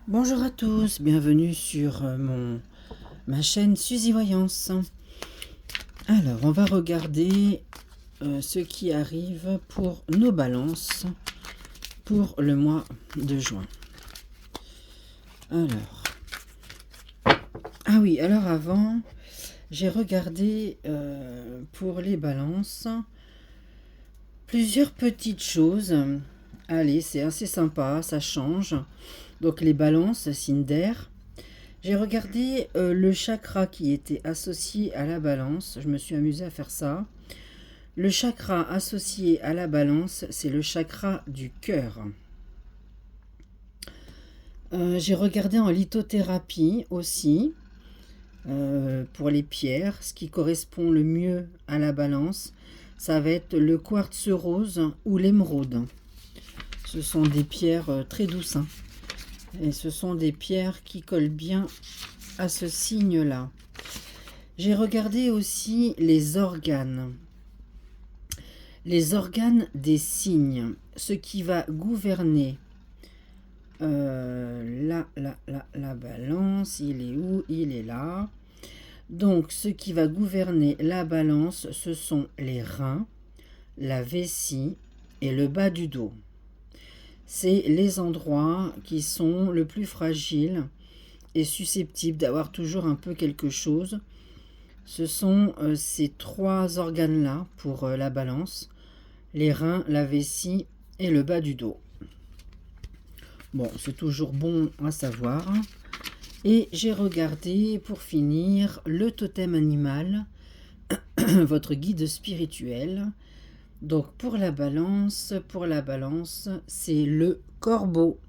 Bonjour à tous, bienvenue sur ma chaîne Suzy Voyance. Alors, on va regarder ce qui arrive pour nos balances pour le mois de juin. Alors, ah oui, alors avant, j'ai regardé pour les balances plusieurs petites choses. Allez, c'est assez sympa, ça change. Donc les balances, signe d'air. J'ai regardé le chakra qui était associé à la balance. Je me suis amusée à faire ça. Le chakra associé à la balance, c'est le chakra du cœur. J'ai regardé en lithothérapie aussi, pour les pierres. Ce qui correspond le mieux à la balance, ça va être le quartz rose ou l'émeraude. Ce sont des pierres très douces, hein. Et ce sont des pierres qui collent bien à ce signe-là. J'ai regardé aussi les organes. Les organes des signes. Ce qui va gouverner la balance. Il est où? Il est là. Donc, ce qui va gouverner la balance, ce sont les reins, la vessie et le bas du dos. C'est les endroits qui sont le plus fragiles et susceptibles d'avoir toujours un peu quelque chose. Ce sont ces trois organes-là pour la balance. Les reins, la vessie et le bas du dos. Bon, c'est toujours bon à savoir. Et j'ai regardé, pour finir, le totem animal, votre guide spirituel. Donc pour la balance, c'est le corbeau.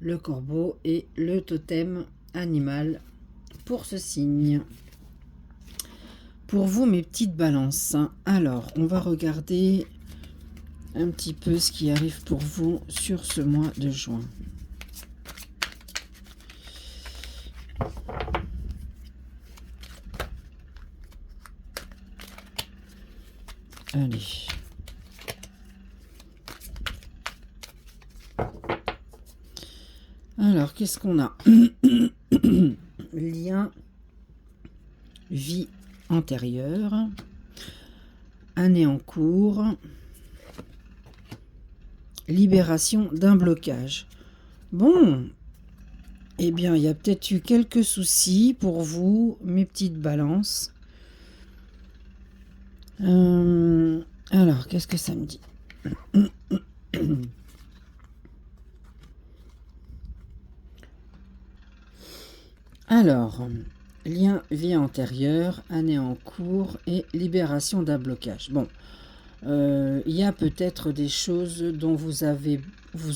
Le corbeau est le totem animal pour ce signe. Pour vous, mes petites balances, alors on va regarder un petit peu ce qui arrive pour vous sur ce mois de juin. Allez. Alors, qu'est-ce qu'on a? Lien, vie antérieure, année en cours, libération d'un blocage. Bon, eh bien, il y a peut-être eu quelques soucis pour vous, mes petites balances. Alors, qu'est-ce que ça me dit? Alors, lien vie antérieure, année en cours et libération d'un blocage. Bon, il y a peut-être des choses dont vous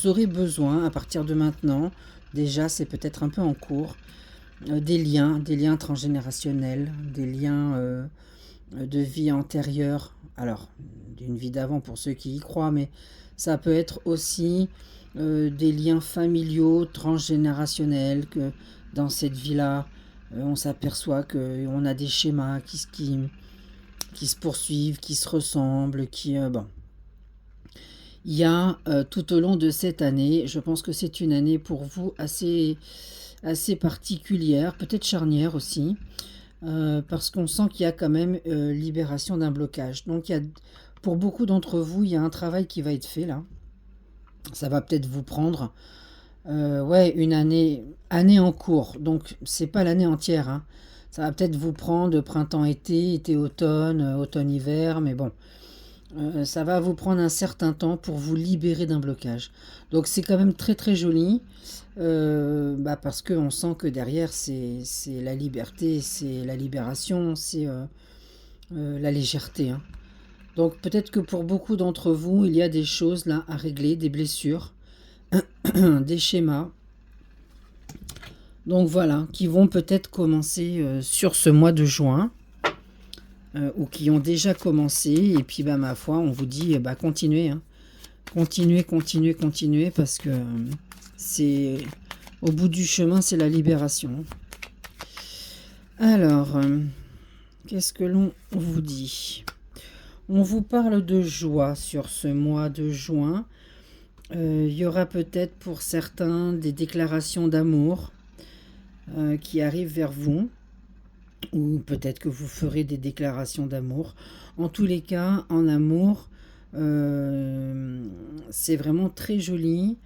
aurez besoin à partir de maintenant. Déjà, c'est peut-être un peu en cours. Des liens transgénérationnels, des liens de vie antérieure. Alors, d'une vie d'avant pour ceux qui y croient, mais ça peut être aussi des liens familiaux, transgénérationnels, que dans cette vie-là, on s'aperçoit qu'on a des schémas qui se poursuivent, qui se ressemblent, bon. Il y a tout au long de cette année, je pense que c'est une année pour vous assez particulière, peut-être charnière aussi, parce qu'on sent qu'il y a quand même libération d'un blocage. Donc pour beaucoup d'entre vous, il y a un travail qui va être fait là. Ça va peut-être vous prendre ouais, une année en cours. Donc c'est pas l'année entière, hein. Ça va peut-être vous prendre printemps-été, été-automne, automne-hiver, mais bon. Ça va vous prendre un certain temps pour vous libérer d'un blocage. Donc c'est quand même très très joli, parce qu'on sent que derrière c'est la liberté, c'est la libération, c'est la légèreté, hein. Donc peut-être que pour beaucoup d'entre vous, il y a des choses là à régler, des blessures, des schémas. Donc voilà, qui vont peut-être commencer sur ce mois de juin. Ou qui ont déjà commencé, et puis ma foi, on vous dit continuez, hein. Continuez, parce que c'est au bout du chemin, c'est la libération. Alors, qu'est-ce que l'on vous dit? On vous parle de joie sur ce mois de juin. Il y aura peut-être pour certains des déclarations d'amour qui arrivent vers vous, ou peut-être que vous ferez des déclarations d'amour. En tous les cas, en amour, euh, c'est vraiment très joli.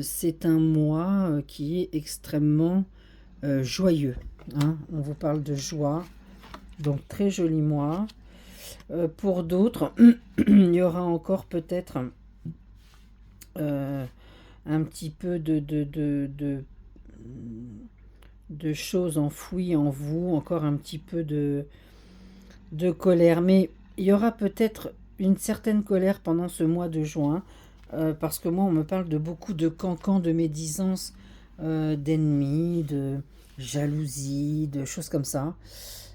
C'est un mois qui est extrêmement joyeux, hein. On vous parle de joie, donc très joli mois. Pour d'autres, il y aura encore peut-être euh, un petit peu de choses enfouies en vous, encore un petit peu de colère. Mais il y aura peut-être une certaine colère pendant ce mois de juin, parce que moi, on me parle de beaucoup de cancans, de médisance, d'ennemis, de jalousie, de choses comme ça.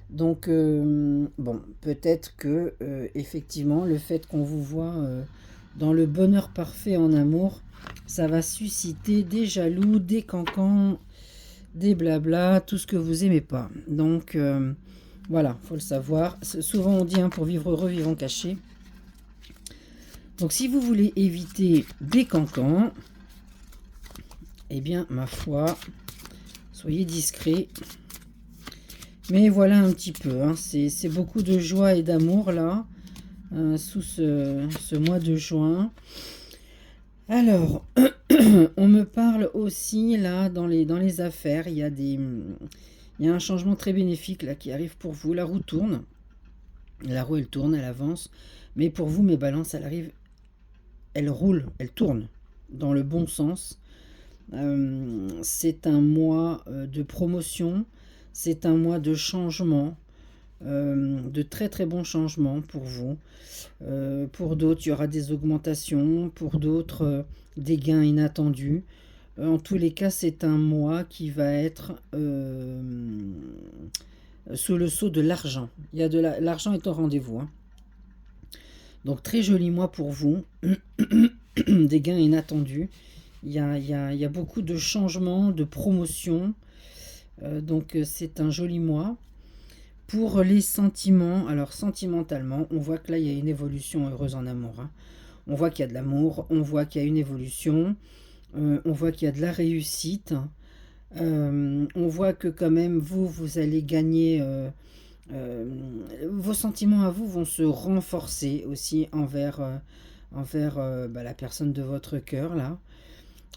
Donc, bon, peut-être que, effectivement, le fait qu'on vous voit dans le bonheur parfait en amour, ça va susciter des jaloux, des cancans, des blabla, tout ce que vous aimez pas. Donc, voilà, faut le savoir. Souvent, on dit, hein, pour vivre heureux, vivons cachés. Donc, si vous voulez éviter des cancans, eh bien, ma foi, soyez discret. Mais voilà un petit peu, hein, c'est beaucoup de joie et d'amour là, sous ce mois de juin. Alors, on me parle aussi là dans les affaires, il y a un changement très bénéfique là qui arrive pour vous. La roue tourne, la roue elle tourne, elle avance, mais pour vous mes balances, elle arrive, elle roule, elle tourne dans le bon sens. C'est un mois de promotion, c'est un mois de changement, de très très bons changements pour vous. Pour d'autres, il y aura des augmentations, pour d'autres, des gains inattendus. En tous les cas, c'est un mois qui va être sous le sceau de l'argent. Il y a l'argent est au rendez-vous, hein. Donc très joli mois pour vous, des gains inattendus. Il y a beaucoup de changements, de promotions. Donc c'est un joli mois. Pour les sentiments, alors sentimentalement, on voit que là, il y a une évolution heureuse en amour, hein. On voit qu'il y a de l'amour, on voit qu'il y a une évolution, on voit qu'il y a de la réussite. On voit que quand même, vous allez gagner, euh, vos sentiments à vous vont se renforcer aussi envers bah, la personne de votre cœur, là.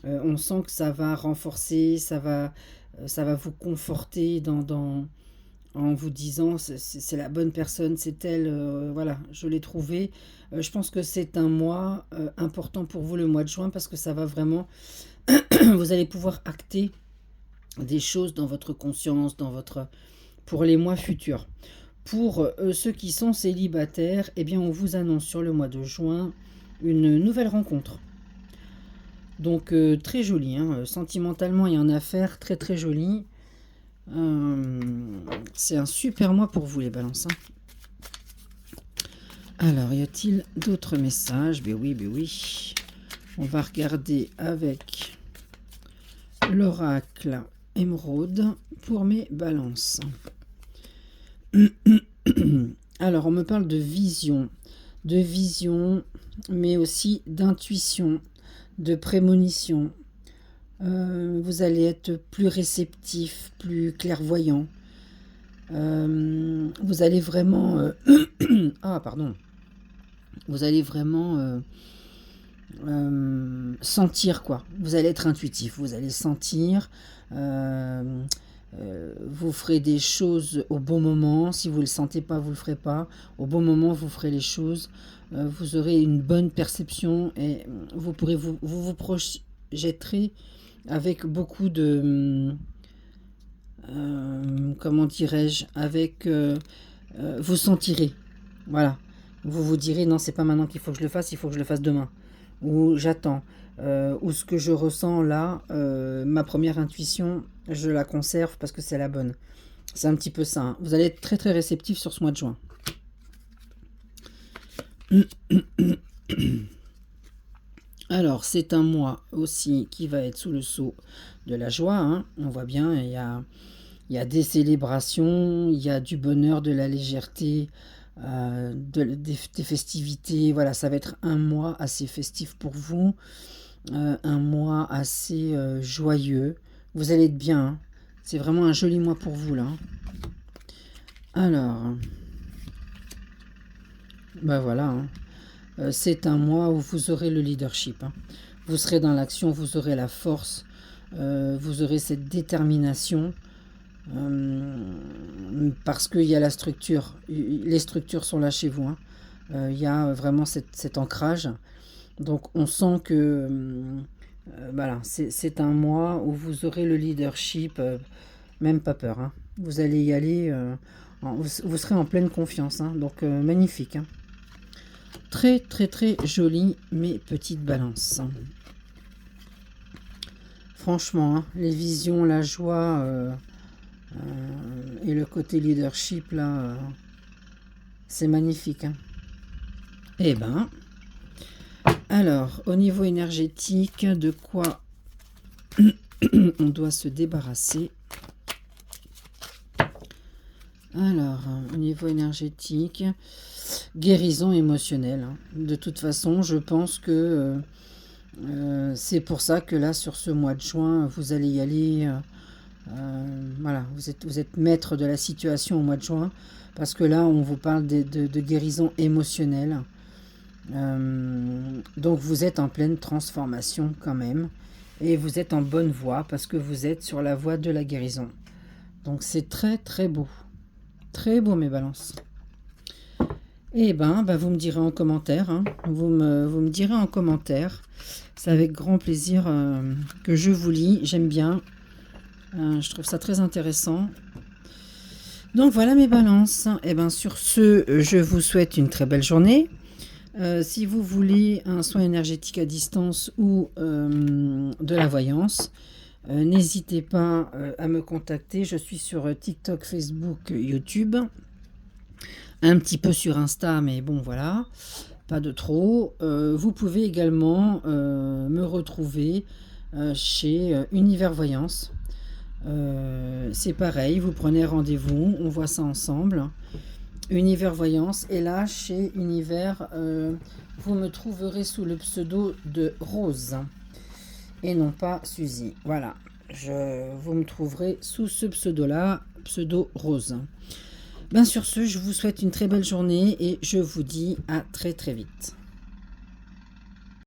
On sent que ça va renforcer, ça va vous conforter en vous disant c'est la bonne personne, c'est elle, voilà, je l'ai trouvée. Je pense que c'est un mois important pour vous, le mois de juin, parce que ça va vraiment, vous allez pouvoir acter des choses dans votre conscience, pour les mois futurs. Pour ceux qui sont célibataires, eh bien on vous annonce sur le mois de juin une nouvelle rencontre. Donc très jolie, hein, sentimentalement et en affaires, très très jolie. C'est un super mois pour vous les balances, hein. Alors, y a-t-il d'autres messages? Ben oui, ben oui. On va regarder avec l'oracle émeraude pour mes balances. Alors, on me parle de vision, mais aussi d'intuition, de prémonition. Vous allez être plus réceptif, plus clairvoyant. Vous allez vraiment... ah, pardon. Vous allez vraiment sentir, quoi. Vous allez être intuitif, vous allez sentir. Vous ferez des choses au bon moment. Si vous ne le sentez pas, vous ne le ferez pas. Au bon moment, vous ferez les choses. Vous aurez une bonne perception et vous pourrez vous projetterez avec beaucoup de... comment dirais-je, avec vous sentirez, voilà, vous vous direz non, c'est pas maintenant qu'il faut que je le fasse, il faut que je le fasse demain, ou j'attends, ou ce que je ressens là, ma première intuition je la conserve parce que c'est la bonne. C'est un petit peu ça, hein. Vous allez être très très réceptif sur ce mois de juin. Alors c'est un mois aussi qui va être sous le sceau de la joie, hein. On voit bien, il y a des célébrations, il y a du bonheur, de la légèreté, des festivités. Voilà, ça va être un mois assez festif pour vous, un mois assez joyeux. Vous allez être bien, hein. C'est vraiment un joli mois pour vous, là. Alors, ben voilà, hein. C'est un mois où vous aurez le leadership, hein. Vous serez dans l'action, vous aurez la force, vous aurez cette détermination, parce qu'il y a la structure. Les structures sont là chez vous, hein. Il y a vraiment cet ancrage. Donc on sent que voilà, c'est un mois où vous aurez le leadership, même pas peur, hein. Vous allez y aller, vous serez en pleine confiance, hein. Donc magnifique, hein. Très très très joli mes petites balances. Franchement, hein, les visions, la joie et le côté leadership là, c'est magnifique, hein. Eh ben, alors au niveau énergétique, de quoi on doit se débarrasser? Alors, au niveau énergétique, guérison émotionnelle, hein. De toute façon, je pense que c'est pour ça que là, sur ce mois de juin, vous allez y aller. Voilà, vous êtes maître de la situation au mois de juin, parce que là, on vous parle de guérison émotionnelle. Donc, vous êtes en pleine transformation quand même, et vous êtes en bonne voie, parce que vous êtes sur la voie de la guérison. Donc, c'est très très beau. Très beau, mes balances. Eh ben, vous me direz en commentaire, hein. Vous me direz en commentaire. C'est avec grand plaisir que je vous lis. J'aime bien. Je trouve ça très intéressant. Donc voilà mes balances. Et ben sur ce, je vous souhaite une très belle journée. Si vous voulez un soin énergétique à distance ou de la voyance, n'hésitez pas à me contacter. Je suis sur TikTok, Facebook, YouTube. Un petit peu sur Insta, mais bon voilà, pas de trop. Vous pouvez également me retrouver chez Univers Voyance. C'est pareil, vous prenez rendez-vous, on voit ça ensemble. Univers Voyance, et là chez Univers, vous me trouverez sous le pseudo de Rose et non pas Suzy. Voilà, vous me trouverez sous ce pseudo-là, pseudo Rose. Sur ce, je vous souhaite une très belle journée et je vous dis à très très vite.